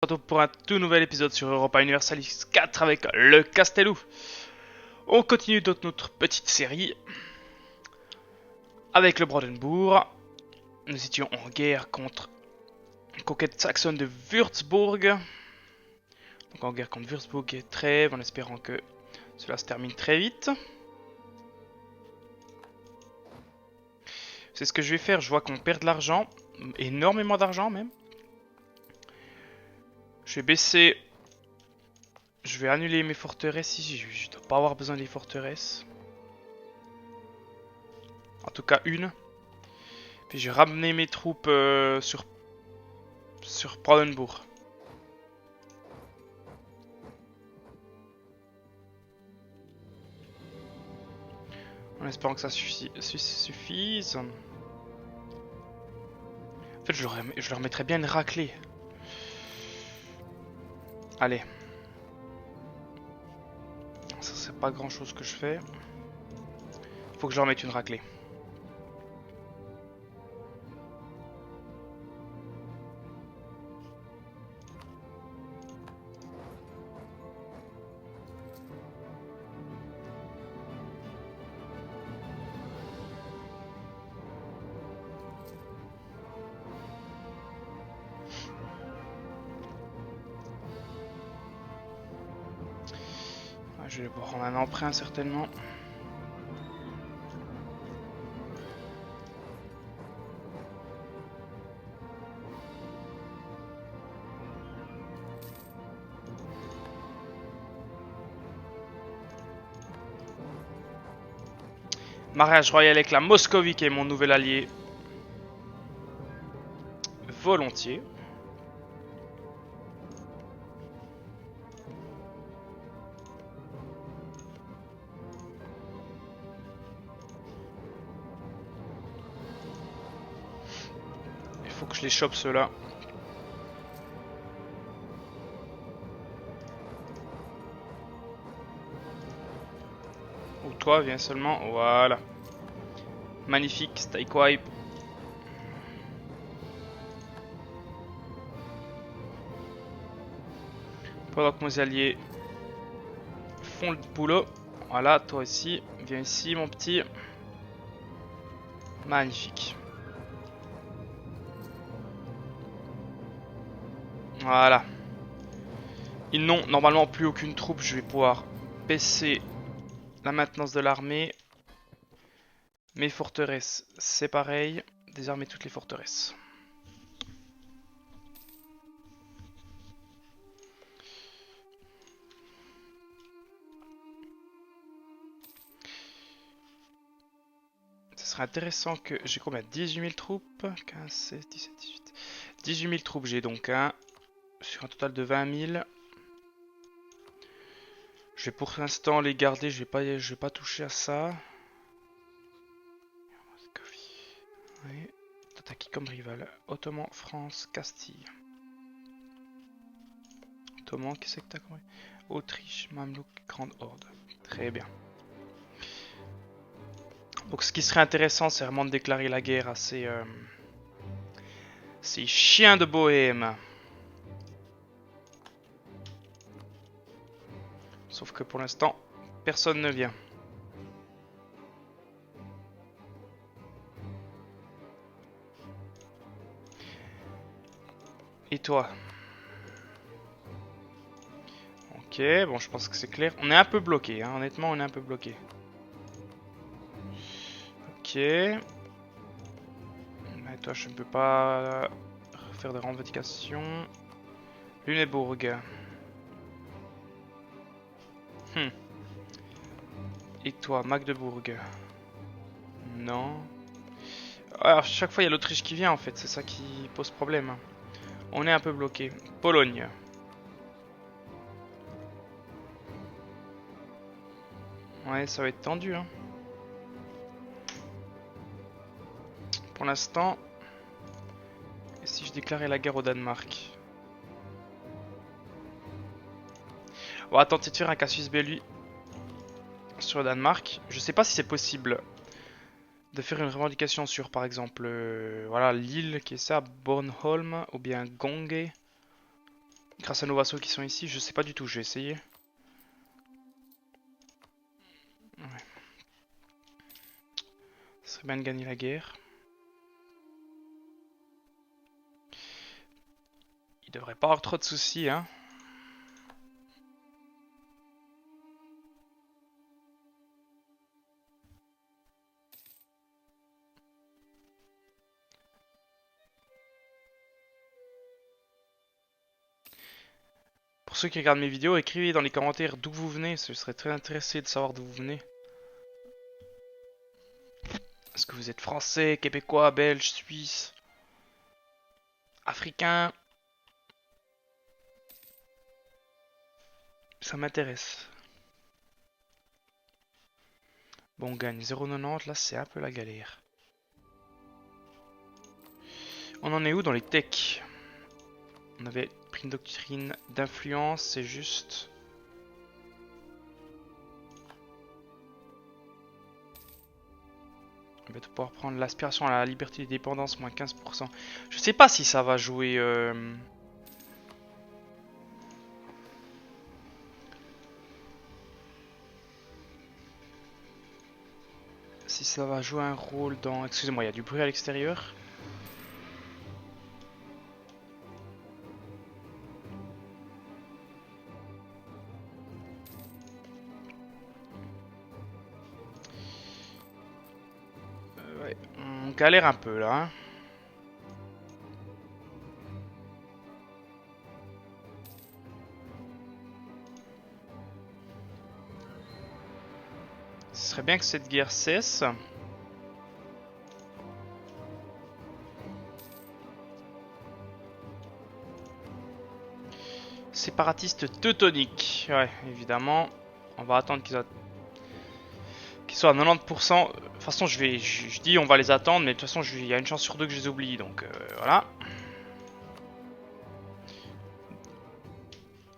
retrouve pour un tout nouvel épisode sur Europa Universalis 4 avec le Castellou. On continue donc notre petite série avec le Brandenburg. Nous étions en guerre contre une conquête saxonne de Würzburg. Donc en guerre contre Würzburg et trêve en espérant que cela se termine très vite. C'est ce que je vais faire, je vois qu'on perd de l'argent, énormément d'argent même. Je vais baisser... Je vais annuler mes forteresses ici, je dois pas avoir besoin des forteresses. En tout cas une. Puis je vais ramener mes troupes sur Brandenburg. En espérant que ça suffise. En fait, je leur mettrais bien une raclée. Allez. Ça, c'est pas grand chose que je fais. Faut que je leur mette une raclée. Je vais prendre un emprunt certainement. Mariage royal avec la Moscovie qui est mon nouvel allié. Volontiers. Il faut que je les chope ceux-là. Ou toi, viens seulement. Voilà. Magnifique, Stake Wipe. Pendant que mes alliés font le boulot. Voilà, toi aussi. Viens ici, mon petit. Magnifique. Voilà. Ils n'ont normalement plus aucune troupe. Je vais pouvoir baisser la maintenance de l'armée. Mes forteresses, c'est pareil. Désarmer toutes les forteresses. Ce serait intéressant que... J'ai combien? 18 000 troupes? 15, 16, 17, 18... 18 000 troupes, j'ai donc un... Sur un total de 20 000. Je vais pour l'instant les garder, je vais pas toucher à ça. Oui. T'as qui comme rival? Ottoman, France, Castille. Ottoman, qu'est-ce que t'as comme... Autriche, Mamelouk, Grande Horde. Très bien. Donc ce qui serait intéressant, c'est vraiment de déclarer la guerre à ces chiens de Bohème. Sauf que pour l'instant, personne ne vient. Et toi? Ok, bon, je pense que c'est clair. On est un peu bloqué, hein. Honnêtement, on est un peu bloqué. Ok. Mais toi, je ne peux pas faire de revendications. Lunebourg. Et toi, Magdebourg? Non. Alors, chaque fois, il y a l'Autriche qui vient, en fait. C'est ça qui pose problème. On est un peu bloqué. Pologne. Ouais, ça va être tendu, hein. Pour l'instant... Et si je déclarais la guerre au Danemark? On va tenter de faire un casus belli sur le Danemark. Je sais pas si c'est possible de faire une revendication sur, par exemple, voilà, l'île qui est ça, Bornholm, ou bien Gonge. grâce à nos vassaux qui sont ici, je sais pas du tout, je vais essayer. Ouais. Ça serait bien de gagner la guerre. Il devrait pas avoir trop de soucis, hein. Pour ceux qui regardent mes vidéos, écrivez dans les commentaires d'où vous venez, je serais très intéressé de savoir d'où vous venez. Est-ce que vous êtes français, québécois, belge, suisse, africain? Ça m'intéresse. Bon, on gagne 0,90, là c'est un peu la galère. On en est où dans les techs? On avait pris une doctrine d'influence, c'est juste... On va pouvoir prendre l'aspiration à la liberté et dépendance, moins 15%. Je sais pas si ça va jouer... Si ça va jouer un rôle dans... Excusez-moi, il y a du bruit à l'extérieur. Ouais, on galère un peu là. Hein. Ce serait bien que cette guerre cesse. Séparatiste teutonique. Ouais, évidemment. On va attendre qu'ils soient à 90%. De toute façon, je dis on va les attendre, mais de toute façon, il y a une chance sur deux que je les oublie. Donc voilà.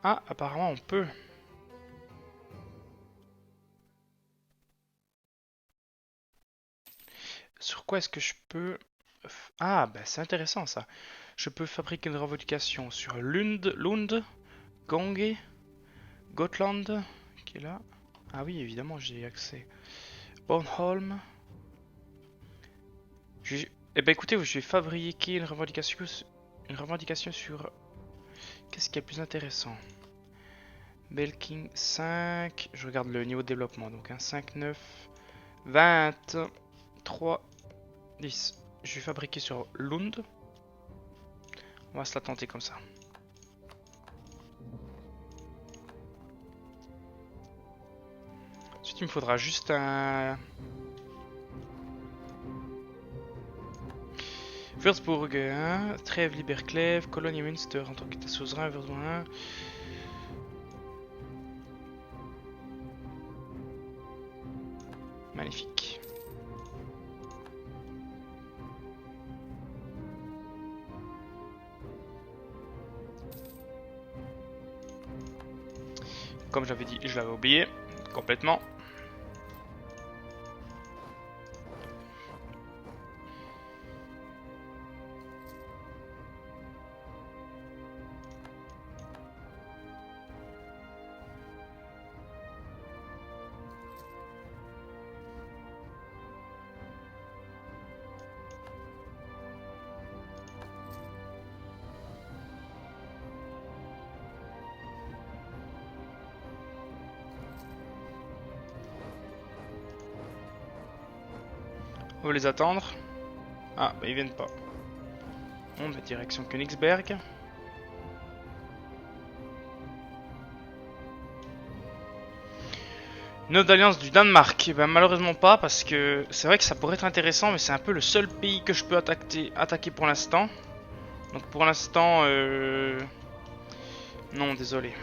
Ah, apparemment, on peut. Sur quoi est-ce que je peux... Ah, bah c'est intéressant ça. Je peux fabriquer une revendication sur Lund, Gange, Gotland, qui est là. Ah oui, évidemment, j'ai accès. Bornholm. Eh ben écoutez, je vais fabriquer une revendication sur... Qu'est-ce qui est plus intéressant? Belking 5, je regarde le niveau de développement, donc un 5, 9, 23, 10. Je vais fabriquer sur Lund. On va se la tenter comme ça. Ensuite, il me faudra juste un... Würzburg 1, Trèves, Liberclève, Cologne et Münster en tant qu'état suzerain, Würzburg 1. Magnifique. Comme j'avais dit, je l'avais oublié complètement. On va les attendre. Ah, bah ils viennent pas. Bon, bah direction Königsberg. Nœud d'alliance du Danemark. Eh ben, malheureusement pas, parce que c'est vrai que ça pourrait être intéressant, mais c'est un peu le seul pays que je peux attaquer pour l'instant. Donc pour l'instant, non, désolé.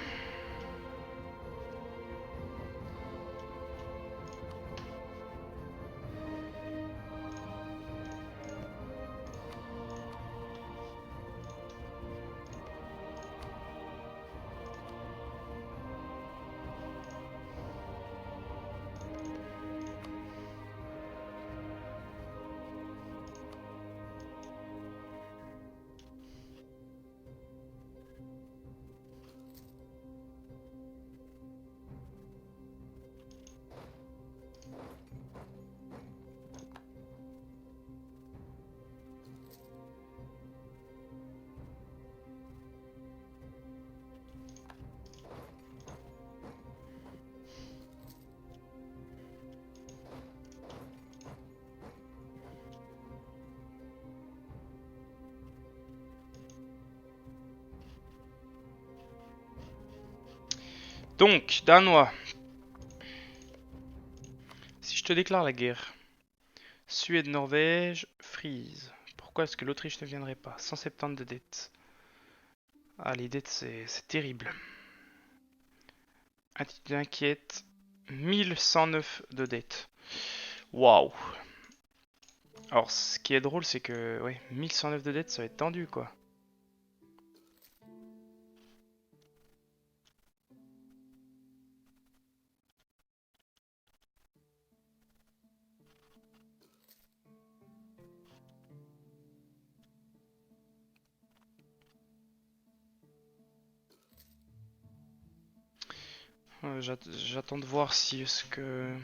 Donc, Danois. Si je te déclare la guerre. Suède, Norvège, Frise. Pourquoi est-ce que l'Autriche ne viendrait pas? 170 de dettes. Ah, les dettes, c'est terrible. Attitude inquiète. 1109 de dettes. Waouh. Alors, ce qui est drôle, c'est que, ouais, 1109 de dettes, ça va être tendu, quoi. J'attends de voir si est-ce que...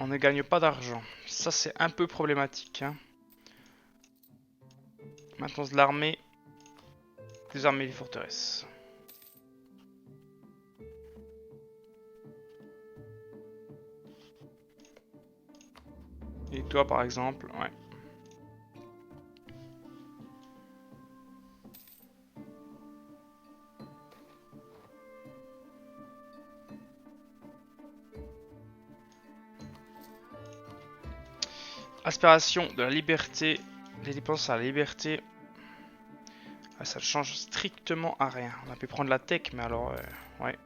On ne gagne pas d'argent. Ça, c'est un peu problématique. Hein. Maintenance de l'armée. Désarmer les forteresses. Et toi, par exemple, ouais. Aspiration de la liberté. Des dépenses à la liberté. Ah, ça ne change strictement à rien. On a pu prendre la tech, mais alors, ouais.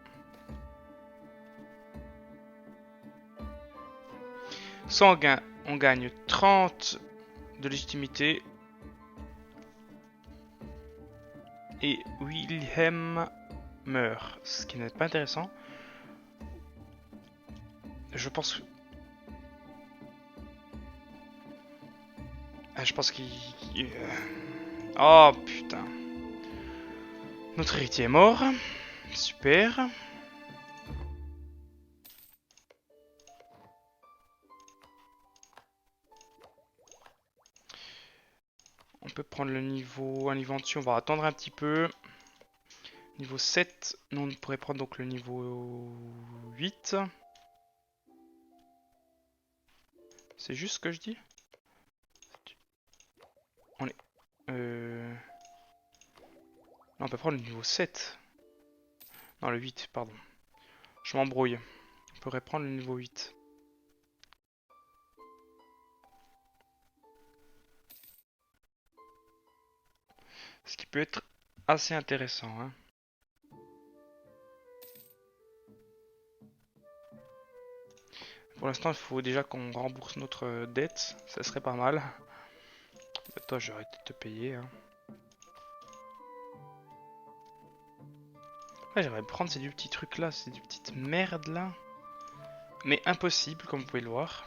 Sanguin, on gagne 30 de légitimité. Et Wilhelm meurt. Ce qui n'est pas intéressant. Je pense... Je pense qu'il... Oh putain. Notre héritier est mort. Super. On peut prendre le niveau... Un niveau en dessus. On va attendre un petit peu. Niveau 7. Nous, on pourrait prendre donc le niveau 8. C'est juste ce que je dis? On est... Non, on peut prendre le niveau 7. Non, le 8, pardon. Je m'embrouille. On pourrait prendre le niveau 8. Ce qui peut être assez intéressant. Hein. Pour l'instant, il faut déjà qu'on rembourse notre dette. Ça serait pas mal. Bah, toi, j'ai arrêté de te payer. Hein. Ouais, j'aimerais prendre ces deux petits trucs là, ces deux petites merdes là. Mais impossible, comme vous pouvez le voir.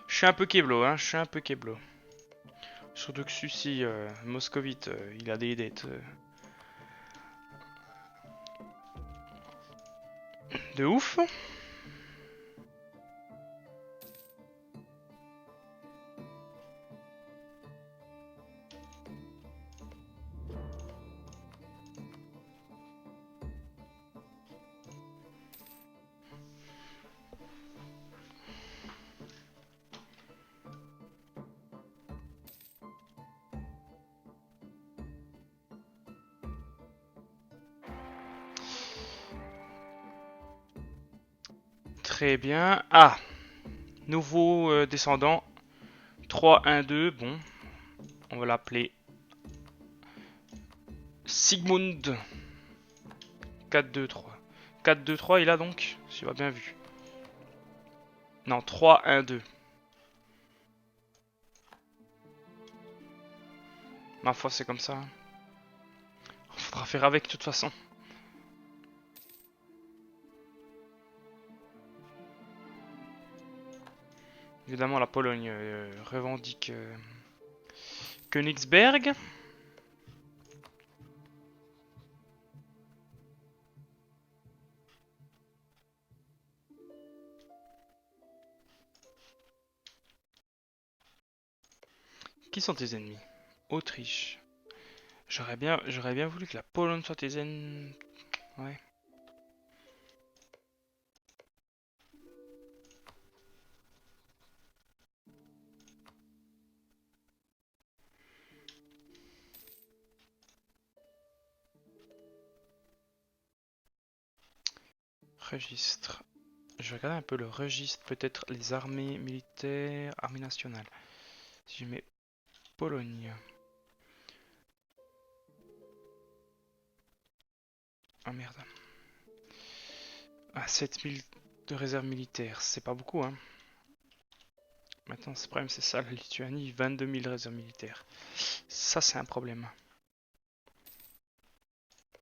Je suis un peu keblo, hein. Je suis un peu keblo. Surtout que celui-ci, moscovite, il a des dettes. De ouf. Très bien. Ah, nouveau descendant. 3, 1, 2. Bon, on va l'appeler Sigmund. 4, 2, 3. 4, 2, 3, il a donc, si tu as bien vu. Non, 3, 1, 2. Ma foi, c'est comme ça. Hein. Faudra faire avec de toute façon. Évidemment, la Pologne revendique Königsberg. Qui sont tes ennemis? Autriche. J'aurais bien voulu que la Pologne soit tes ennemis. Ouais. Registre. Je vais regarder un peu le registre, peut-être les armées militaires, armée nationale. Si je mets Pologne. Ah merde. Ah, 7000 de réserve militaire, c'est pas beaucoup hein. Maintenant, ce problème c'est ça, la Lituanie, 22 000 réserves militaires. Ça c'est un problème.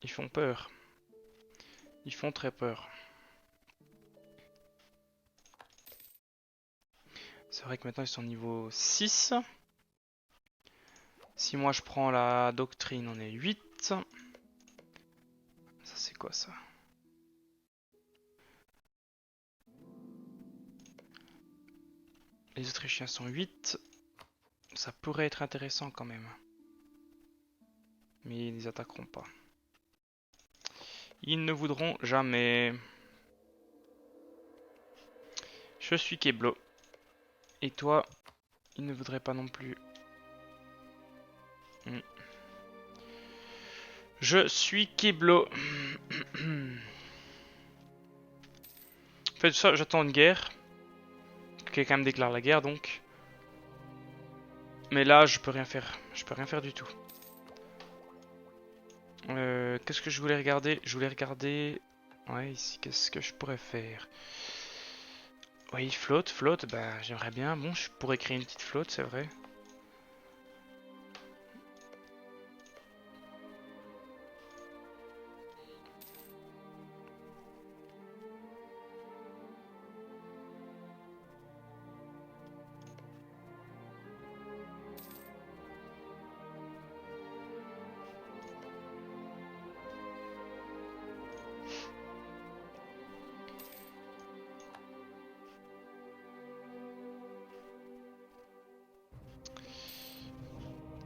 Ils font peur. Ils font très peur. C'est vrai que maintenant ils sont niveau 6. Si moi je prends la doctrine, on est 8. Ça c'est quoi ça? Les Autrichiens sont 8. Ça pourrait être intéressant quand même. Mais ils les attaqueront pas. Ils ne voudront jamais. Je suis Keblo. Et toi, ils ne voudraient pas non plus. Je suis Keblo. Faites ça, j'attends une guerre. Que quelqu'un me déclare la guerre donc. Mais là, je peux rien faire. Je peux rien faire du tout. Qu'est-ce que je voulais regarder? Je voulais regarder... Ouais, ici, qu'est-ce que je pourrais faire? Oui, flotte, bah j'aimerais bien. Bon, je pourrais créer une petite flotte, c'est vrai.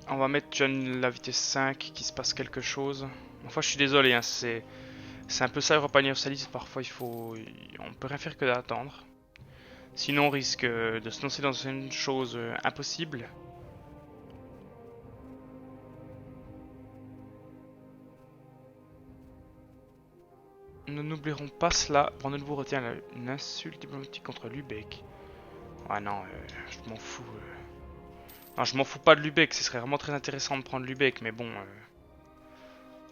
On va mettre John la vitesse 5, qu'il se passe quelque chose. Enfin, je suis désolé, hein, c'est un peu ça Europa Universalis. Parfois, on peut rien faire que d'attendre. Sinon, on risque de se lancer dans une chose impossible. Nous n'oublierons pas cela. Pour de nouveau retient une insulte diplomatique contre Lubeck. Ah non, je m'en fous. Non, je m'en fous pas de Lubeck. Ce serait vraiment très intéressant de prendre Lubeck, mais bon.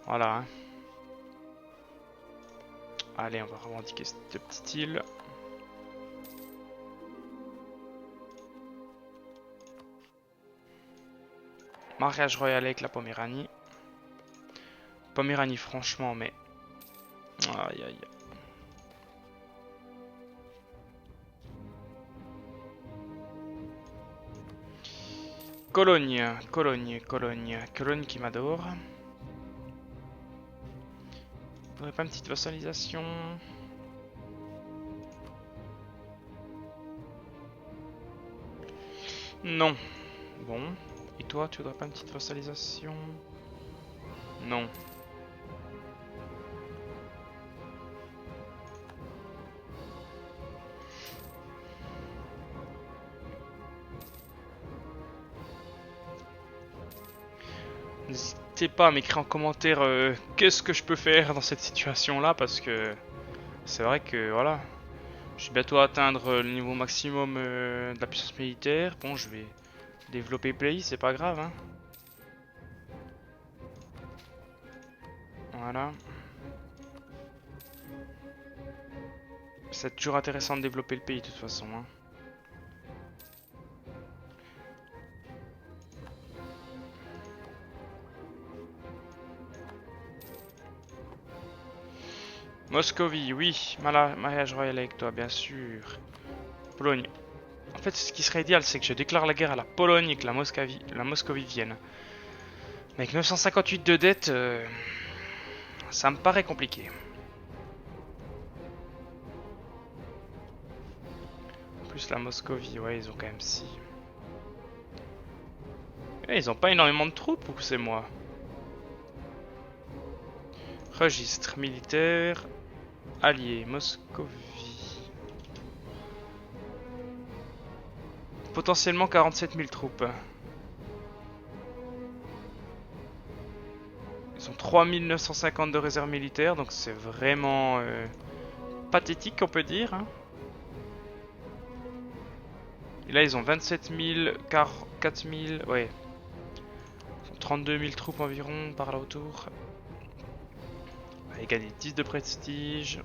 Voilà. Hein. Allez, on va revendiquer cette petite île. Mariage royal avec la Poméranie. Poméranie, franchement, mais... Aïe, aïe. Cologne, Cologne, Cologne. Cologne qui m'adore. Faudrait pas une petite vassalisation? Non. Bon. Et toi, tu voudrais pas une petite vassalisation? Non. N'hésitez pas à m'écrire en commentaire qu'est-ce que je peux faire dans cette situation-là, parce que c'est vrai que voilà, je vais bientôt atteindre le niveau maximum de la puissance militaire. Bon, je vais développer le pays, c'est pas grave, hein. Voilà. C'est toujours intéressant de développer le pays de toute façon, hein. Moscovie, oui, mariage royal avec toi, bien sûr. Pologne. En fait, ce qui serait idéal, c'est que je déclare la guerre à la Pologne et que la Moscovie vienne. Mais avec 958 de dette, ça me paraît compliqué. En plus, la Moscovie, ouais, ils ont quand même 6. Eh, ils ont pas énormément de troupes ou c'est moi? Registre militaire. Allié, Moscovie. Potentiellement 47 000 troupes. Ils ont 3950 de réserve militaire, donc c'est vraiment pathétique, on peut dire. Hein. Et là, ils ont 27 000, 4 000, ouais. Ils ont 32 000 troupes environ par là autour. Allez, gagner 10 de prestige.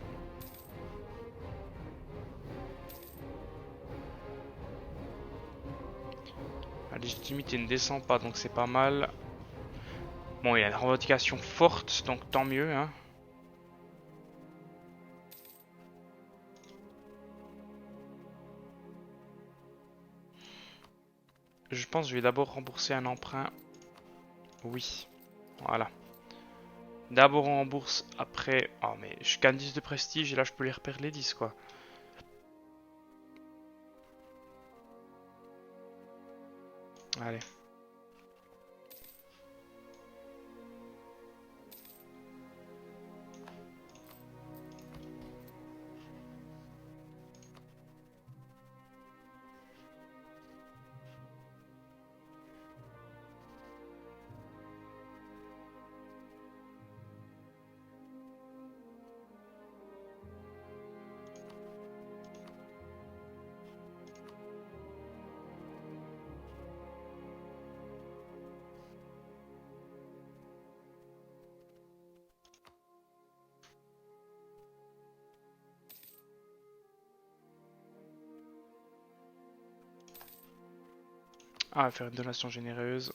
La légitimité ne descend pas, donc c'est pas mal. Bon, il y a une revendication forte, donc tant mieux. Hein. Je pense que je vais d'abord rembourser un emprunt. Oui, voilà. D'abord on rembourse, après... Oh mais je gagne 10 de prestige et là je peux les repérer les 10 quoi. Allez. Ah, faire une donation généreuse.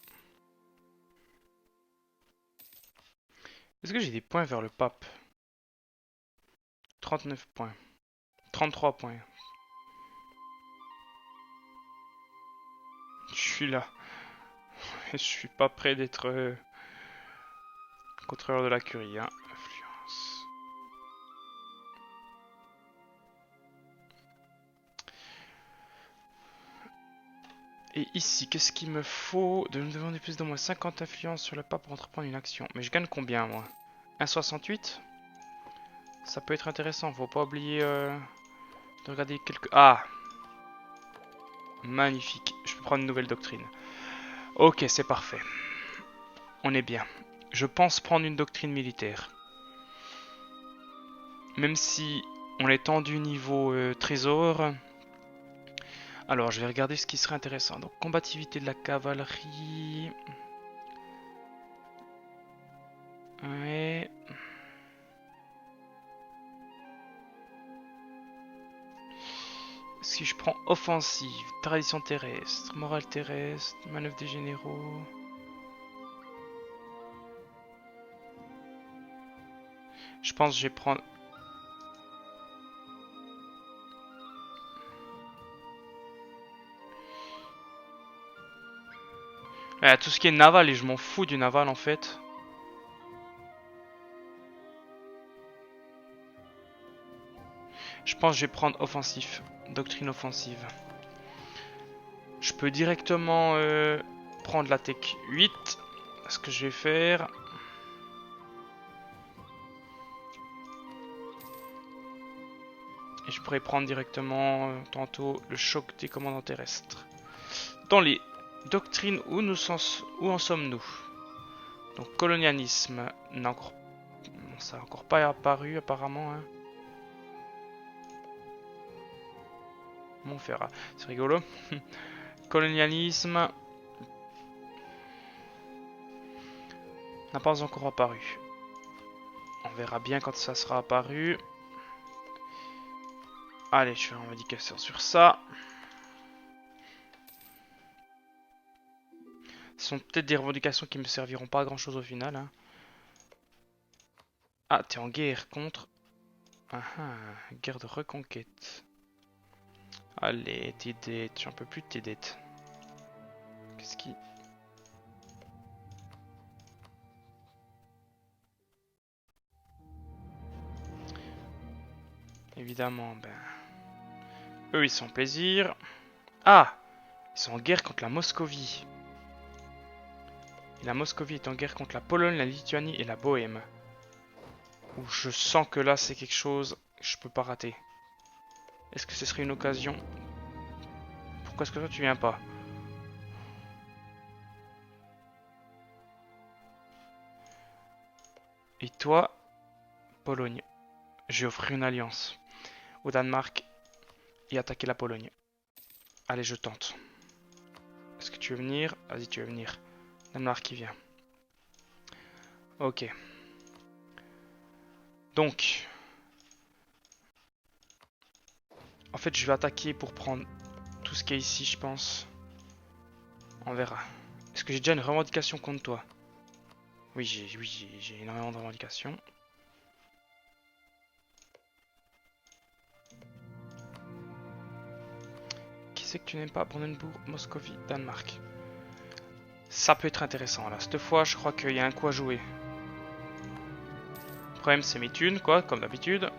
Est-ce que j'ai des points vers le pape? 39 points. 33 points. Je suis là. Je suis pas prêt d'être contrôleur de la curie. Hein. Influence. Et ici, qu'est-ce qu'il me faut? De me demander plus de moins 50 influences sur le pape pour entreprendre une action. Mais je gagne combien moi? 1,68? Ça peut être intéressant, faut pas oublier de regarder quelques... Ah! Magnifique, je peux prendre une nouvelle doctrine. Ok, c'est parfait. On est bien. Je pense prendre une doctrine militaire. Même si on est tendu niveau trésor. Alors, je vais regarder ce qui serait intéressant. Donc, combativité de la cavalerie. Ouais. Si je prends offensive, tradition terrestre, morale terrestre, manœuvre des généraux... Je pense que je vais prendre... tout ce qui est naval, et je m'en fous du naval en fait. Je pense que je vais prendre offensif. Doctrine offensive. Je peux directement prendre la tech 8. Ce que je vais faire... Et je pourrais prendre directement tantôt le choc des commandants terrestres. Dans les doctrines, où en sommes-nous? Donc colonialisme, ça n'a encore pas apparu apparemment. Hein. Montferrat, c'est rigolo. Colonialisme n'a pas encore apparu. On verra bien quand ça sera apparu. Allez, je fais un indicateur sur ça. Ce sont peut-être des revendications qui me serviront pas à grand chose au final. Hein. Ah, t'es en guerre contre... Ah ah, guerre de reconquête. Allez, tes dettes, j'en peux plus de tes dettes. Qu'est-ce qui... Évidemment, ben... Eux, ils sont en plaisir. Ah! Ils sont en guerre contre la Moscovie. Et la Moscovie est en guerre contre la Pologne, la Lituanie et la Bohême. Où je sens que là, c'est quelque chose que je peux pas rater. Est-ce que ce serait une occasion? Pourquoi est-ce que toi, tu viens pas? Et toi, Pologne. Je vais offrir une alliance. au Danemark et attaquer la Pologne. Allez, je tente. Est-ce que tu veux venir? Vas-y, tu veux venir. Danemark qui vient. Ok. Donc, en fait, je vais attaquer pour prendre tout ce qui est ici, je pense. On verra. Est-ce que j'ai déjà une revendication contre toi? Oui, j'ai énormément de revendications. Qui c'est que tu n'aimes pas? Brandenburg, Moscovie, Danemark. Ça peut être intéressant là. Cette fois, je crois qu'il y a un coup à jouer. Le problème, c'est mes thunes, quoi, comme d'habitude.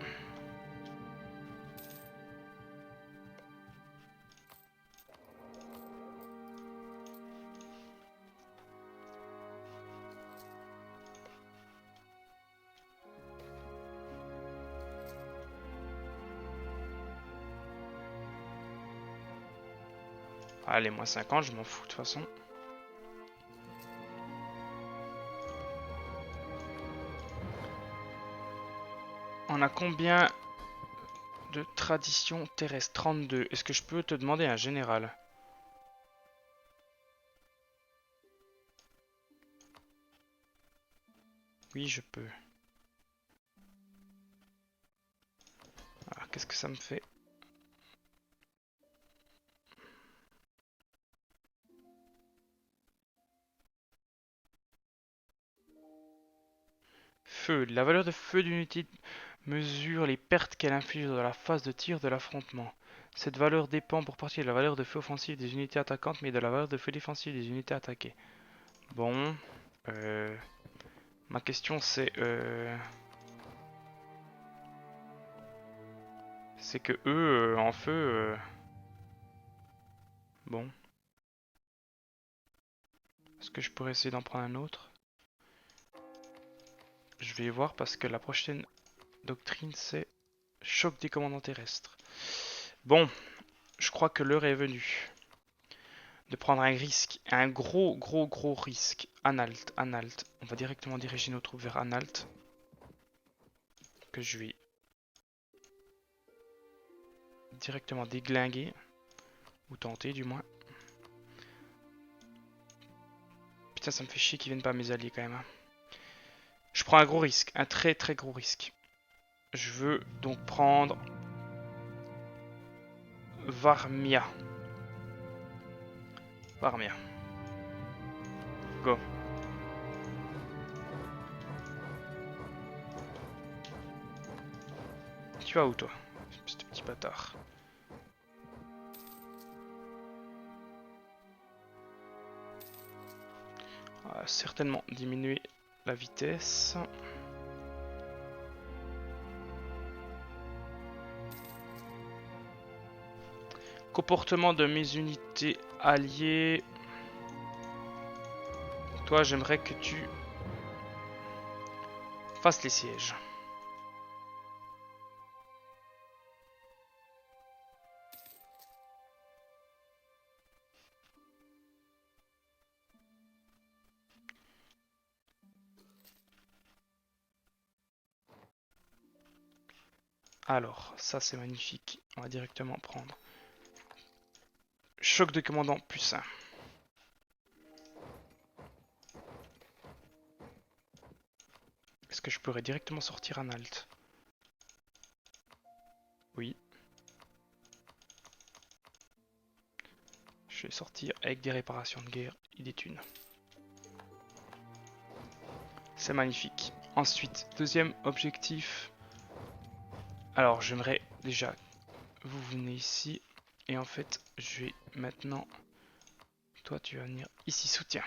Allez, moins 50, je m'en fous de toute façon. On a combien de traditions terrestres? 32. Est-ce que je peux te demander un général? Oui, je peux. Alors, qu'est-ce que ça me fait? Feu. La valeur de feu d'une unité mesure les pertes qu'elle inflige dans la phase de tir de l'affrontement. Cette valeur dépend pour partie de la valeur de feu offensif des unités attaquantes, mais de la valeur de feu défensif des unités attaquées. Bon. Ma question c'est... c'est que eux, en feu... bon. Est-ce que je pourrais essayer d'en prendre un autre? Je vais voir parce que la prochaine doctrine c'est... choc des commandants terrestres. Bon. Je crois que l'heure est venue de prendre un risque, un gros risque. Anhalt, Anhalt. On va directement diriger nos troupes vers Anhalt. Que je vais directement déglinguer. Ou tenter du moins. Putain, ça me fait chier qu'ils viennent pas mes alliés quand même. Hein. Je prends un gros risque, un très gros risque. Je veux donc prendre Varmia. Varmia. Go. Tu vas où toi, ce petit bâtard? On va certainement diminuer la vitesse. Comportement de mes unités alliées. Toi, j'aimerais que tu fasses les sièges. Alors, ça c'est magnifique. On va directement prendre choc de commandant plus 1. Est-ce que je pourrais directement sortir un alt? Oui. Je vais sortir avec des réparations de guerre et des thunes. C'est magnifique. Ensuite, deuxième objectif. Alors, j'aimerais déjà... Vous venez ici. Et en fait, je vais maintenant... Toi, tu vas venir ici, soutien.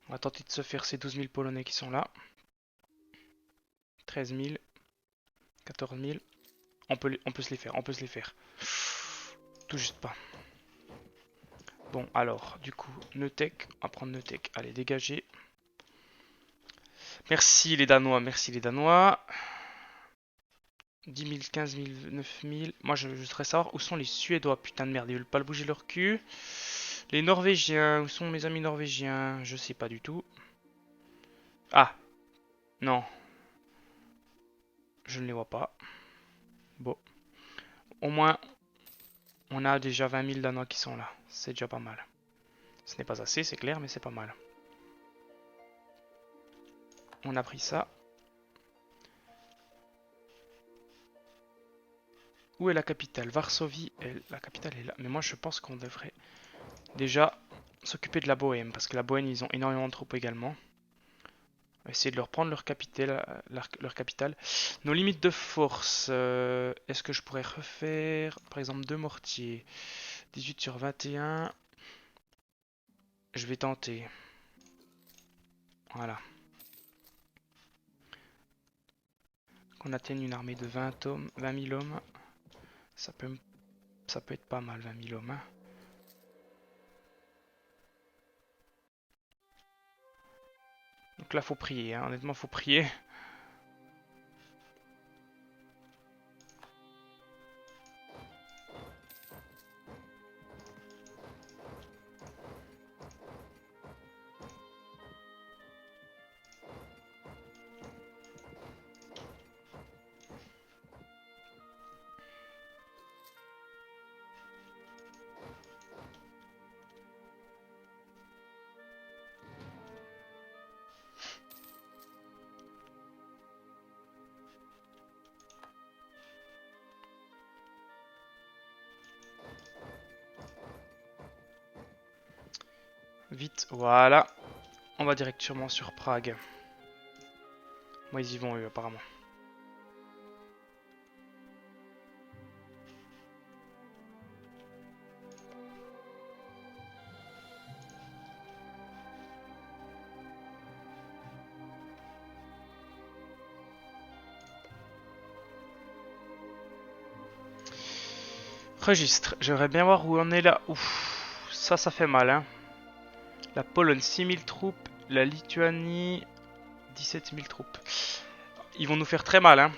On va tenter de se faire ces 12 000 Polonais qui sont là. 13 000. 14 000. On peut se les faire, on peut se les faire. Tout juste pas. Bon, alors, du coup, Neutek. On va prendre Neutek. Allez, dégagez. Merci les Danois, merci les Danois. 10 000, 15 000, 9 000. Moi, je voudrais savoir où sont les Suédois. Putain de merde, ils veulent pas bouger leur cul. Les Norvégiens, où sont mes amis norvégiens? Je sais pas du tout. Ah, non. Je ne les vois pas. Bon. Au moins, on a déjà 20 000 Danois qui sont là. C'est déjà pas mal. Ce n'est pas assez, c'est clair, mais c'est pas mal. On a pris ça. Où est la capitale? Varsovie, la capitale est là. Mais moi, je pense qu'on devrait déjà s'occuper de la Bohème. Parce que la Bohème, ils ont énormément de troupes également. On va essayer de leur prendre leur capitale. Nos limites de force. Est-ce que je pourrais refaire, par exemple, 2 mortiers? 18 sur 21. Je vais tenter. Voilà. Qu'on atteigne une armée de 20 000 hommes. Ça peut être pas mal, 20 000 hommes. Hein. Donc là, faut prier. Hein. Honnêtement, faut prier. Vite, voilà. On va directement sur Prague. Moi, ils y vont, eux, apparemment. Registre. J'aimerais bien voir où on est là. Ouf, ça fait mal, hein. La Pologne, 6000 troupes. La Lituanie, 17 000 troupes. Ils vont nous faire très mal, hein.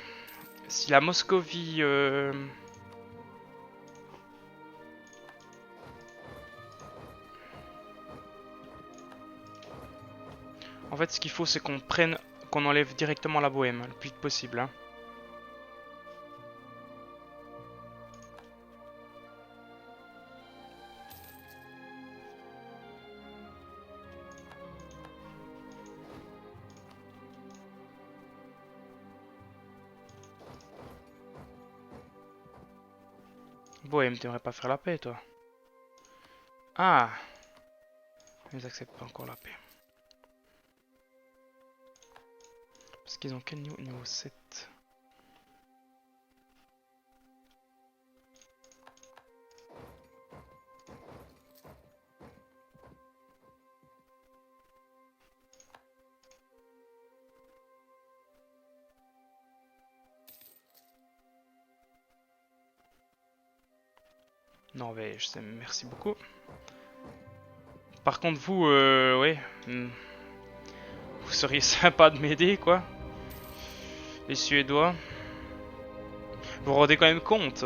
Si la Moscovie... En fait, ce qu'il faut, c'est qu'on enlève directement la Bohème, le plus vite possible, hein. Bohème, t'aimerais pas faire la paix, toi? Ah! Ils acceptent pas encore la paix. Parce qu'ils ont quel niveau? Niveau 7. Norvège, merci beaucoup. Par contre, vous, ouais, vous seriez sympa de m'aider, quoi. Les Suédois. Vous vous rendez quand même compte?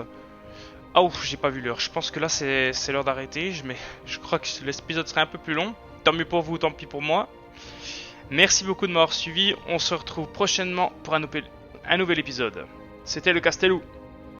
Ah ouf, j'ai pas vu l'heure. Je pense que là, c'est l'heure d'arrêter. Je crois que l'épisode serait un peu plus long. Tant mieux pour vous, tant pis pour moi. Merci beaucoup de m'avoir suivi. On se retrouve prochainement pour un nouvel épisode. C'était le Castellou.